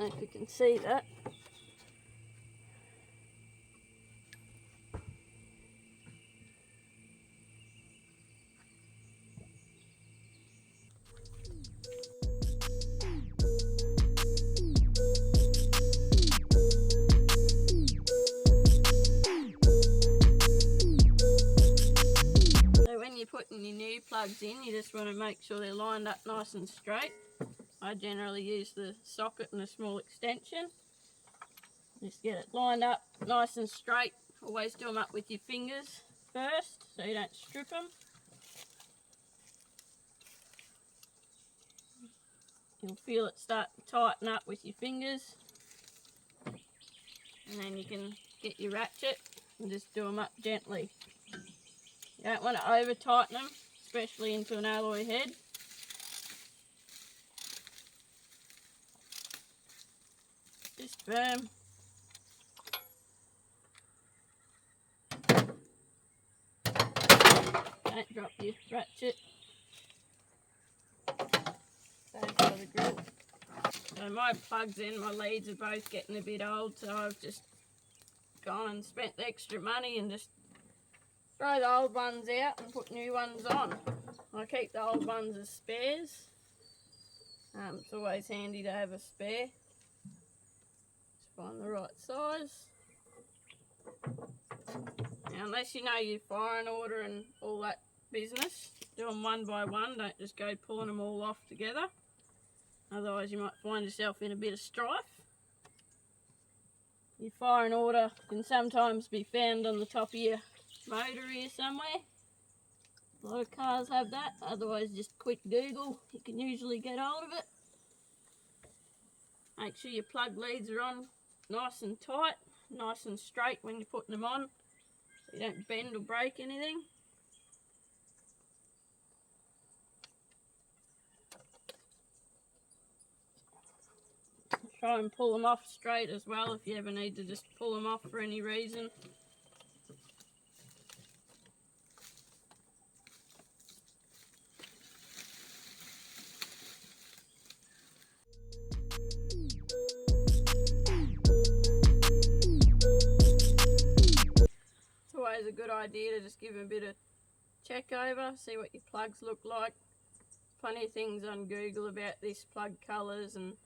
know if you can see that. When you're putting your new plugs in, you just want to make sure they're lined up nice and straight. I generally use the socket and a small extension. Just get it lined up nice and straight. Always do them up with your fingers first so you don't strip them. You'll feel it start to tighten up with your fingers. And then you can get your ratchet and just do them up gently. You don't want to over tighten them, especially into an alloy head. Just firm. Don't drop your ratchet. Goes by the grip. So my plugs in, my leads are both getting a bit old, so I've just gone and spent the extra money and just throw the old ones out and put new ones on. I keep the old ones as spares. It's always handy to have a spare. Just find the right size. Now, unless you know your firing order and all that business, do them one by one. Don't just go pulling them all off together. Otherwise you might find yourself in a bit of strife. Your firing order can sometimes be found on the top of your motor here somewhere. A lot of cars have that. Otherwise just quick Google, you can usually get hold of it. Make sure your plug leads are on nice and tight, nice and straight when you're putting them on, so you don't bend or break anything. Try and pull them off straight as well if you ever need to just pull them off for any reason. It's always a good idea to just give them a bit of check over, see what your plugs look like. Plenty of things on Google about this plug colours and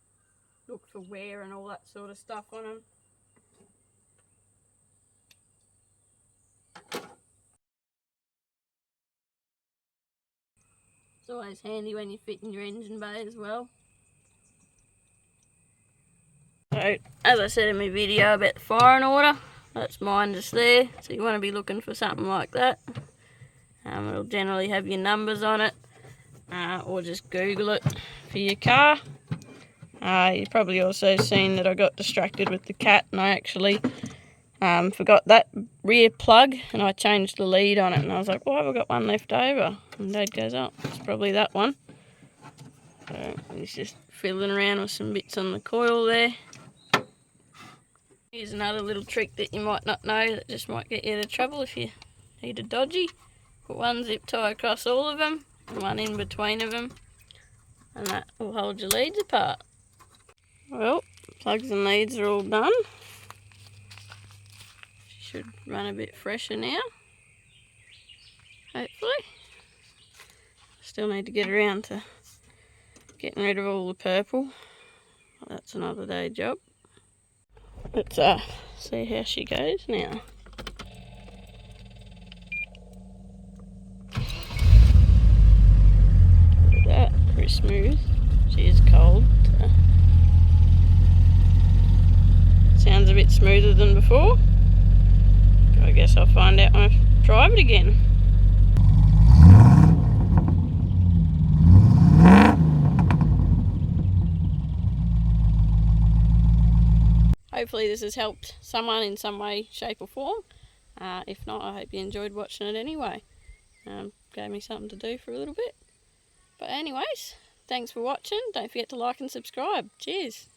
look for wear and all that sort of stuff on them. It's always handy when you're fitting your engine bay as well. So, as I said in my video about the firing order, that's mine just there. So you want to be looking for something like that. It'll generally have your numbers on it, or just Google it for your car. You've probably also seen that I got distracted with the cat and I actually forgot that rear plug and I changed the lead on it and I was like, why have I got one left over? And Dad goes, oh, it's probably that one. So he's just fiddling around with some bits on the coil there. Here's another little trick that you might not know that just might get you into trouble if you need a dodgy. Put one zip tie across all of them and one in between of them, and that will hold your leads apart. Well, plugs and leads are all done. Should run a bit fresher now, hopefully. Still need to get around to getting rid of all the purple. That's another day job. Let's see how she goes now. Look at that, pretty smooth. She is cold. Sounds a bit smoother than before. I guess I'll find out when I drive it again. Hopefully this has helped someone in some way, shape or form. If not, I hope you enjoyed watching it anyway. Gave me something to do for a little bit. But anyways, thanks for watching. Don't forget to like and subscribe. Cheers.